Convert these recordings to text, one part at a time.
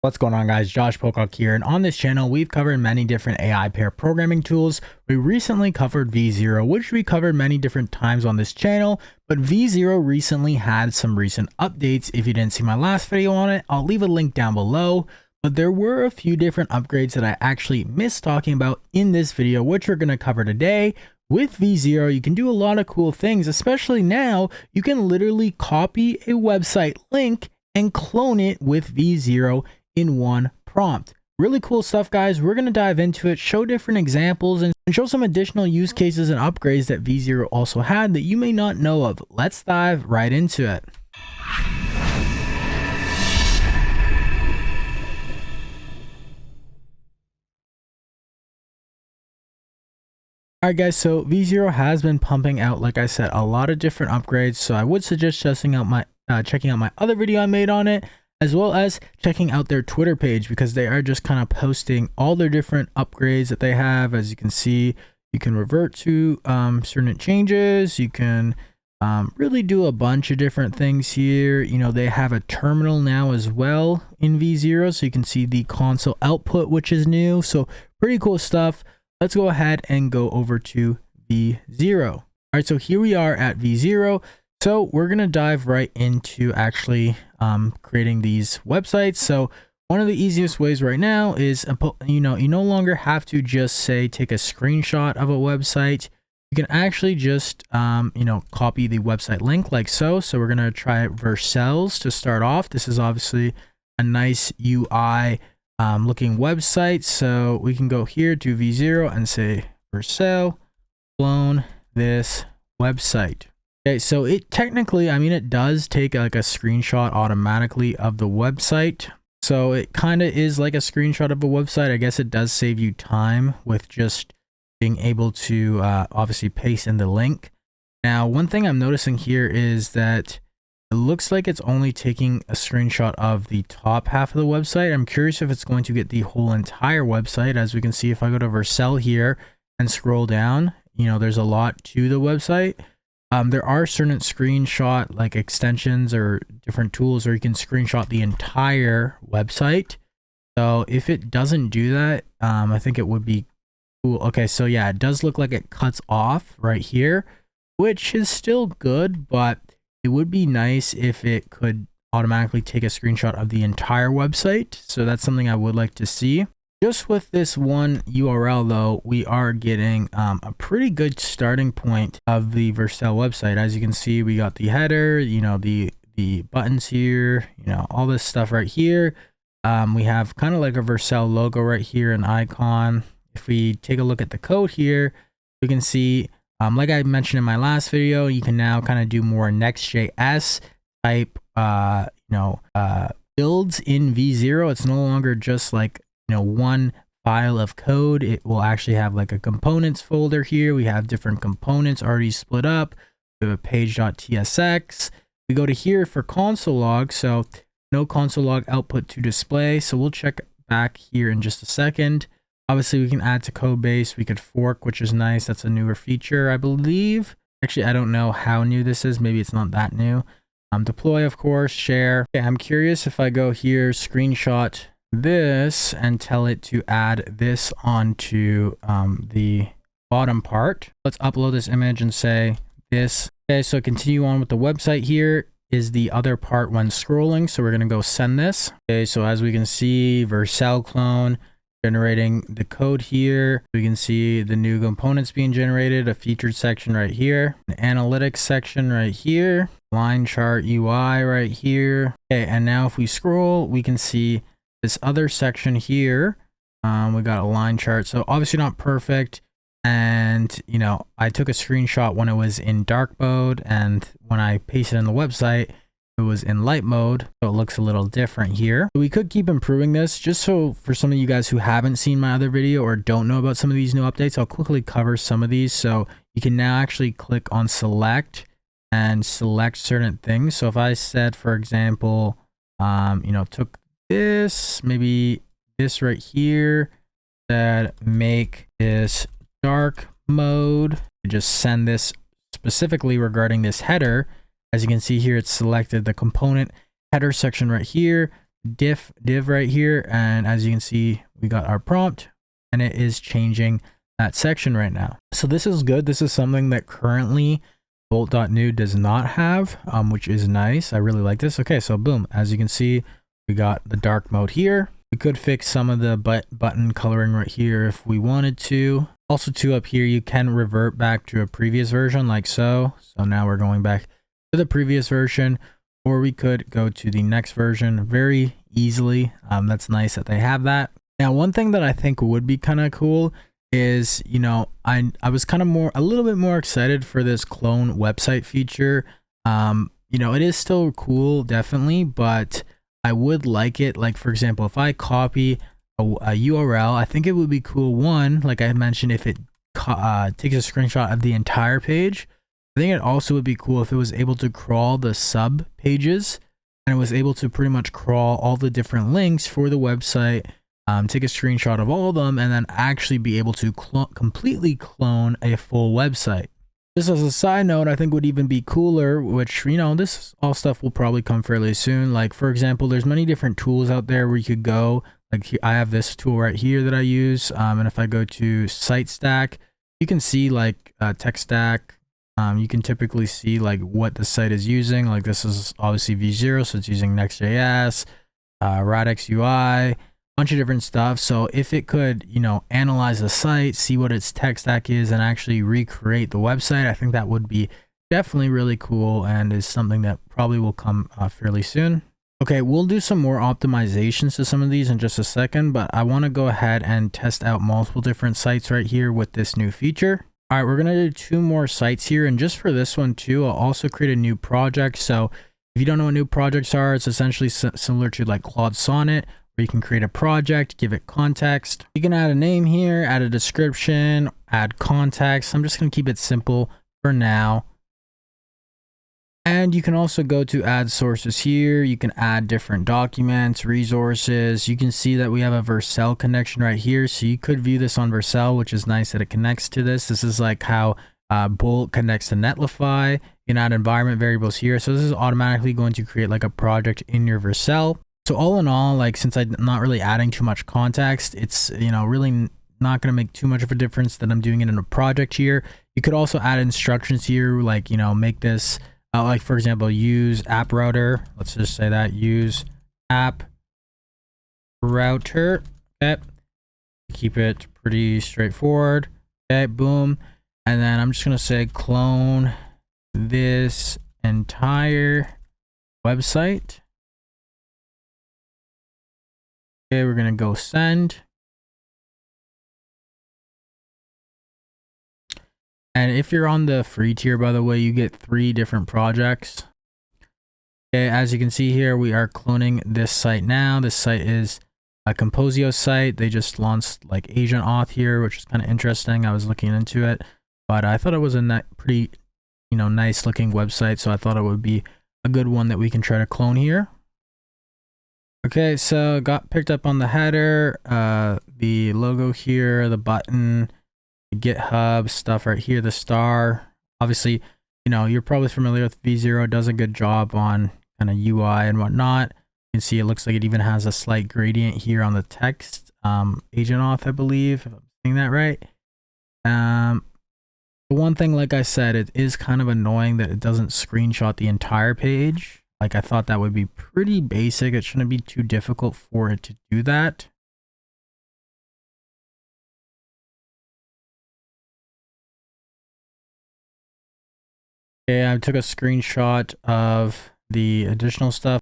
What's going on, guys? Josh Pocock here, and on this channel we've covered many different AI pair programming tools. We recently covered v0, which we covered many different times on this channel, but v0 recently had some recent updates. If you didn't see my last video on it, I'll leave a link down below, but there were a few different upgrades that I actually missed talking about in this video, which we're going to cover today. With v0, you can do a lot of cool things, especially now. You can literally copy a website link and clone it with v0 in one prompt. Really cool stuff, guys. We're going to dive into it, show different examples, and show some additional use cases and upgrades that v0 also had that you may not know of. Let's dive right into it. Alright guys, so v0 has been pumping out, like I said, a lot of different upgrades, so I would suggest checking out my other video I made on it, as well as checking out their Twitter page, because they are just kind of posting all their different upgrades that they have. As you can see, you can revert to certain changes. You can really do a bunch of different things here. You know, they have a terminal now as well in v0, so you can see the console output, which is new. So pretty cool stuff. Let's go ahead and go over to v0. All right, so here we are at v0. So we're going to dive right into actually creating these websites. So one of the easiest ways right now is, you no longer have to just say take a screenshot of a website. You can actually just, copy the website link like so. So we're going to try Vercels to start off. This is obviously a nice UI looking website. So we can go here to v0 and say Vercel, clone this website. Okay, so it technically, it does take like a screenshot automatically of the website. So it kind of is like a screenshot of a website. I guess it does save you time with just being able to obviously paste in the link. Now, one thing I'm noticing here is that it looks like it's only taking a screenshot of the top half of the website. I'm curious if it's going to get the whole entire website. As we can see, if I go to Vercel here and scroll down, there's a lot to the website. There are certain screenshot like extensions or different tools where you can screenshot the entire website. So if it doesn't do that, I think it would be cool. Okay, so yeah, it does look like it cuts off right here, which is still good, but it would be nice if it could automatically take a screenshot of the entire website. So that's something I would like to see. Just with this one URL though, we are getting a pretty good starting point of the Vercel website. As you can see, we got the header, the buttons here, all this stuff right here. We have kind of like a Vercel logo right here, an icon. If we take a look at the code here, we can see, like I mentioned in my last video, you can now kind of do more Next.js type, builds in v0. It's no longer just like one file of code. It will actually have like a components folder here. We have different components already split up. We have a page.tsx. We go to here for console log. So no console log output to display. So we'll check back here in just a second. Obviously we can add to code base. We could fork, which is nice. That's a newer feature, I believe. Actually, I don't know how new this is. Maybe it's not that new. Deploy, of course, share. Okay, I'm curious if I go here, screenshot this and tell it to add this onto the bottom part. Let's upload this image and say this. Okay, so continue on with the website. Here is the other part when scrolling. So we're going to go send this. Okay, so as we can see, Vercel clone generating the code here. We can see the new components being generated, a featured section right here, an analytics section right here, line chart UI right here. Okay, and now if we scroll, we can see this other section here. We got a line chart, so obviously not perfect. And I took a screenshot when it was in dark mode, and when I pasted in the website, it was in light mode, so it looks a little different here. We could keep improving this. Just so for some of you guys who haven't seen my other video or don't know about some of these new updates, I'll quickly cover some of these. So you can now actually click on select and select certain things. So if I said, for example, took this, maybe this right here, that make this dark mode, just send this specifically regarding this header. As you can see here, it's selected the component header section right here, div right here, and as you can see, we got our prompt and it is changing that section right now. So this is good. This is something that currently Bolt.new does not have, which is nice. I really like this. Okay, so boom, as you can see, we got the dark mode here. We could fix some of the button coloring right here if we wanted to. Also too, up here, you can revert back to a previous version like so. So now we're going back to the previous version, or we could go to the next version very easily. That's nice that they have that. Now, one thing that I think would be kind of cool is, you know, I was kind of a little bit more excited for this clone website feature. You know, it is still cool, definitely, but I would like it. Like, for example, if I copy a URL, I think it would be cool. One, like I mentioned, if it takes a screenshot of the entire page. I think it also would be cool if it was able to crawl the sub pages and it was able to pretty much crawl all the different links for the website, take a screenshot of all of them, and then actually be able to completely clone a full website. Just as a side note, I think would even be cooler, which, you know, this all stuff will probably come fairly soon. Like, for example, there's many different tools out there where you could go. Like, I have this tool right here that I use. And if I go to Site Stack, you can see like Tech Stack. You can typically see like what the site is using. Like, this is obviously v0, so it's using Next.js, Radix UI, bunch of different stuff. So if it could, you know, analyze the site, see what its tech stack is, and actually recreate the website, I think that would be definitely really cool and is something that probably will come fairly soon. Okay, we'll do some more optimizations to some of these in just a second, but I want to go ahead and test out multiple different sites right here with this new feature. All right, we're going to do 2 more sites here, and just for this one too, I'll also create a new project. So if you don't know what new projects are, it's essentially similar to like Claude Sonnet, where you can create a project, give it context. You can add a name here, add a description, add context. I'm just going to keep it simple for now. And you can also go to add sources here. You can add different documents, resources. You can see that we have a Vercel connection right here. So you could view this on Vercel, which is nice that it connects to this. This is like how Bolt connects to Netlify. You can add environment variables here. So this is automatically going to create like a project in your Vercel. So all in all, like, since I'm not really adding too much context, it's, you know, really not going to make too much of a difference that I'm doing it in a project here. You could also add instructions here, like, you know, make this, like, for example, use app router. Let's just say that, use app router. Okay. Keep it pretty straightforward. Okay, boom. And then I'm just going to say clone this entire website. Okay, we're going to go send. And if you're on the free tier, by the way, you get 3 different projects. Okay, as you can see here, we are cloning this site now. This site is a Composio site. They just launched like Agent Auth here, which is kind of interesting. I was looking into it, but I thought it was a pretty, you know, nice looking website. So I thought it would be a good one that we can try to clone here. Okay, so got picked up on the header, the logo here, the button, the GitHub stuff right here, the star. Obviously, you know, you're probably familiar with v0. It does a good job on kind of UI and whatnot. You can see it looks like it even has a slight gradient here on the text. Agent Auth, I believe, if I'm saying that right. The one thing, like I said, it is kind of annoying that it doesn't screenshot the entire page. Like, I thought that would be pretty basic. It shouldn't be too difficult for it to do that. Okay, I took a screenshot of the additional stuff.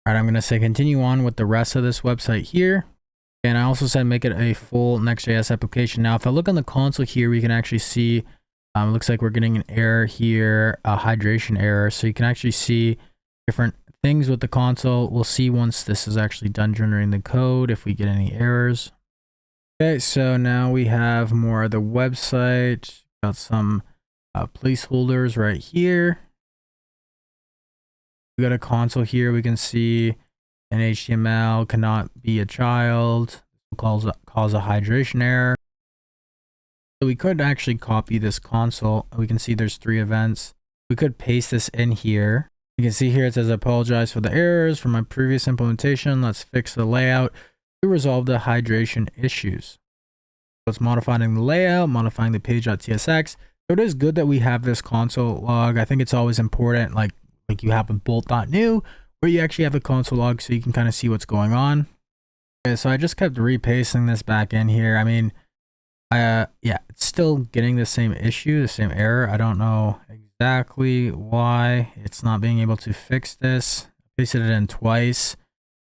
All right, I'm going to say continue on with the rest of this website here. And I also said make it a full Next.js application. Now, if I look on the console here, we can actually see, it looks like we're getting an error here, a hydration error. So you can actually see different things with the console. We'll see once this is actually done generating the code if we get any errors. Okay, so now we have more of the website. Got some placeholders right here. We got a console here. We can see an HTML cannot be a child. Cause a hydration error. So we could actually copy this console. We can see there's 3 events. We could paste this in here. You can see here it says, apologize for the errors from my previous implementation. Let's fix the layout to resolve the hydration issues. So it's modifying the layout, modifying the page.tsx. So it is good that we have this console log. I think it's always important, like you have with Bolt.new, where you actually have a console log so you can kind of see what's going on. Okay, so I just kept repasting this back in here. I mean, yeah, it's still getting the same issue, the same error. I don't know exactly why it's not being able to fix this. I pasted it in twice.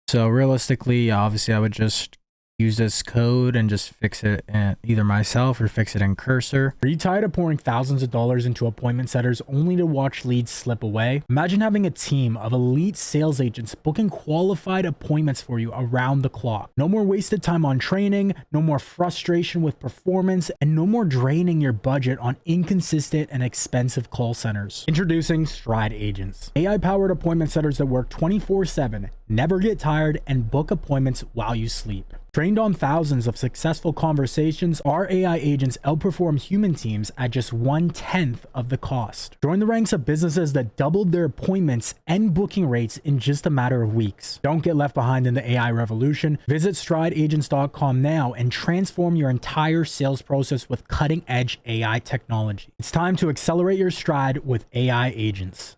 So realistically, obviously I would just use this code and just fix it in either myself or fix it in Cursor. Are you tired of pouring thousands of dollars into appointment setters only to watch leads slip away? Imagine having a team of elite sales agents booking qualified appointments for you around the clock. No more wasted time on training, no more frustration with performance, and no more draining your budget on inconsistent and expensive call centers. Introducing Stride Agents, AI-powered appointment setters that work 24/7, never get tired, and book appointments while you sleep. Trained on thousands of successful conversations, our AI agents outperform human teams at just 1/10 of the cost. Join the ranks of businesses that doubled their appointments and booking rates in just a matter of weeks. Don't get left behind in the AI revolution. Visit strideagents.com now and transform your entire sales process with cutting-edge AI technology. It's time to accelerate your stride with AI agents.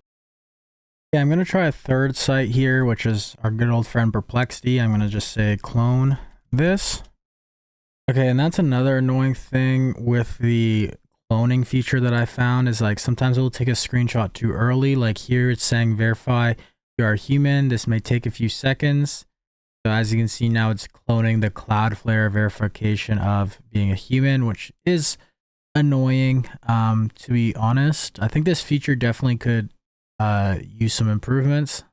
Yeah, I'm going to try a third site here, which is our good old friend Perplexity. I'm going to just say clone this. Okay, and that's another annoying thing with the cloning feature that I found is like sometimes it will take a screenshot too early. Like here it's saying verify you are human. This may take a few seconds. So as you can see now, it's cloning the Cloudflare verification of being a human, which is annoying. To be honest, I think this feature definitely could use some improvements.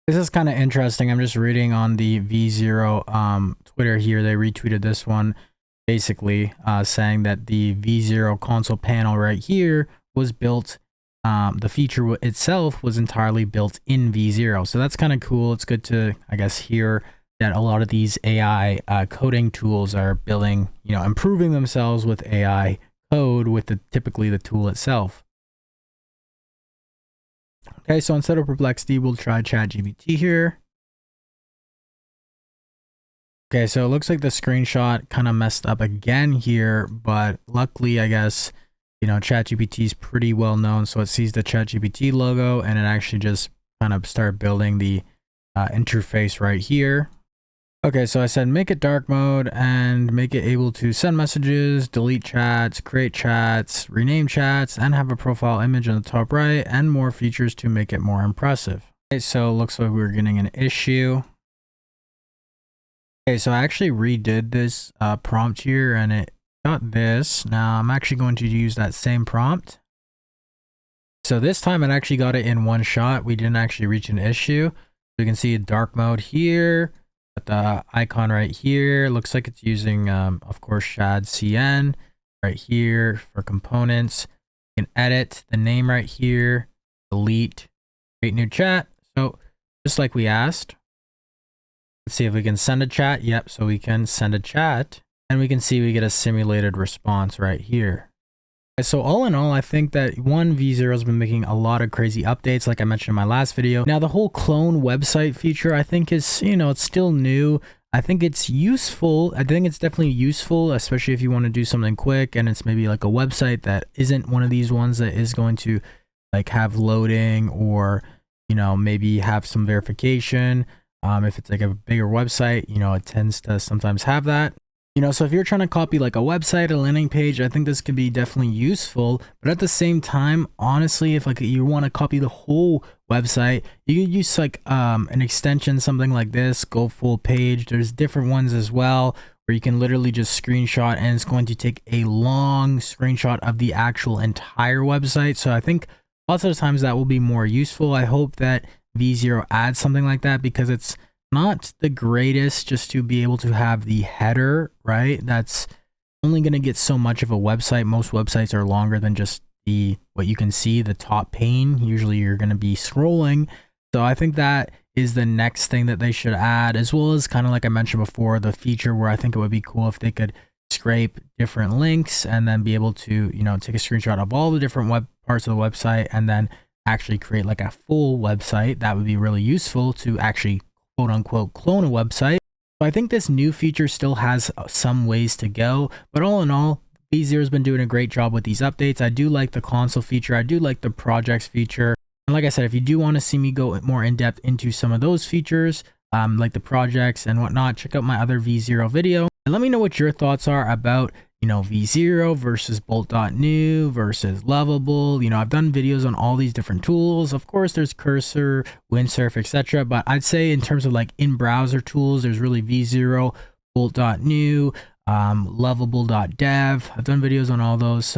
This is kind of interesting. I'm just reading on the V0 Twitter here. They retweeted this one basically saying that the V0 console panel right here was built, the feature itself was entirely built in V0. So that's kind of cool. It's good to, I guess, hear that a lot of these AI coding tools are building, improving themselves with AI code with typically the tool itself. Okay, so instead of Perplexity, we'll try ChatGPT here. Okay, so it looks like the screenshot kind of messed up again here, but luckily, I guess, ChatGPT is pretty well known. So it sees the ChatGPT logo and it actually just kind of started building the interface right here. Okay, so I said make it dark mode and make it able to send messages, delete chats, create chats, rename chats, and have a profile image on the top right, and more features to make it more impressive. Okay, so it looks like we're getting an issue. Okay, so I actually redid this prompt here and it got this. Now I'm actually going to use that same prompt. So this time it actually got it in one shot. We didn't actually reach an issue. So you can see dark mode here. The icon right here looks like it's using of course ShadCN right here for components. You can edit the name right here, delete, create new chat. So just like we asked, let's see if we can send a chat. Yep, so we can send a chat and we can see we get a simulated response right here. So all in all, I think that V0 has been making a lot of crazy updates, like I mentioned in my last video. Now, the whole clone website feature, I think is, it's still new. I think it's useful. I think it's definitely useful, especially if you want to do something quick and it's maybe like a website that isn't one of these ones that is going to like have loading or, maybe have some verification. If it's like a bigger website, it tends to sometimes have that. So if you're trying to copy like a website, a landing page, I think this could be definitely useful. But at the same time, honestly, if like you want to copy the whole website, you could use like an extension, something like this, go full page. There's different ones as well where you can literally just screenshot and it's going to take a long screenshot of the actual entire website. So I think lots of the times that will be more useful. I hope that V0 adds something like that because it's not the greatest just to be able to have the header, right? That's only going to get so much of a website. Most websites are longer than just what you can see, the top pane. Usually you're going to be scrolling. So I think that is the next thing that they should add, as well as kind of like I mentioned before, the feature where I think it would be cool if they could scrape different links and then be able to, take a screenshot of all the different web parts of the website and then actually create like a full website. That would be really useful to actually quote unquote clone a website. So I think this new feature still has some ways to go, but all in all, V0 has been doing a great job with these updates. I do like the console feature. I do like the projects feature. And like I said, if you do want to see me go more in depth into some of those features, like the projects and whatnot, check out my other V0 video. And let me know what your thoughts are about, V0 versus Bolt.new versus Lovable. I've done videos on all these different tools. Of course, there's Cursor, Windsurf, etc. But I'd say in terms of like in-browser tools, there's really V0, Bolt.new, Lovable.dev. I've done videos on all those.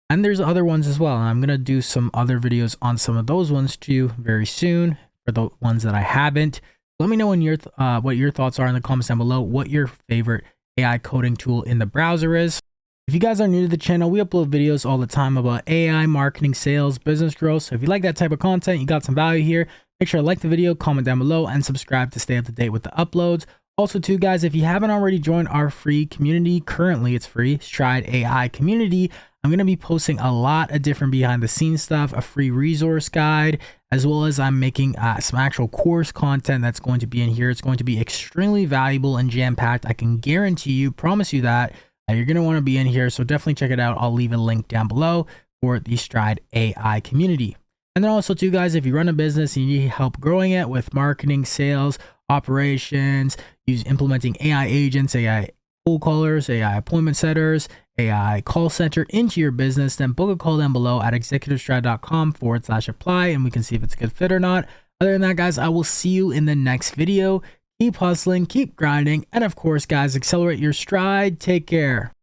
And there's other ones as well. And I'm going to do some other videos on some of those ones too very soon for the ones that I haven't. Let me know what your thoughts are in the comments down below, what your favorite AI coding tool in the browser is. If you guys are new to the channel, we upload videos all the time about AI, marketing, sales, business growth. So if you like that type of content, you got some value here, make sure to like the video, comment down below, and subscribe to stay up to date with the uploads. Also too, guys, if you haven't already joined our free community, currently it's free, Stride AI community, I'm going to be posting a lot of different behind the scenes stuff, a free resource guide, as well as I'm making some actual course content that's going to be in here. It's going to be extremely valuable and jam-packed. I can guarantee you, promise you that you're going to want to be in here. So definitely check it out. I'll leave a link down below for the Stride AI community. And then also too, guys, if you run a business and you need help growing it with marketing, sales, operations, implementing AI agents, AI cold callers, AI appointment setters, AI call center into your business, then book a call down below at executivestride.com/apply, and we can see if it's a good fit or not. Other than that, guys, I will see you in the next video. Keep hustling, keep grinding, and of course, guys, accelerate your stride. Take care.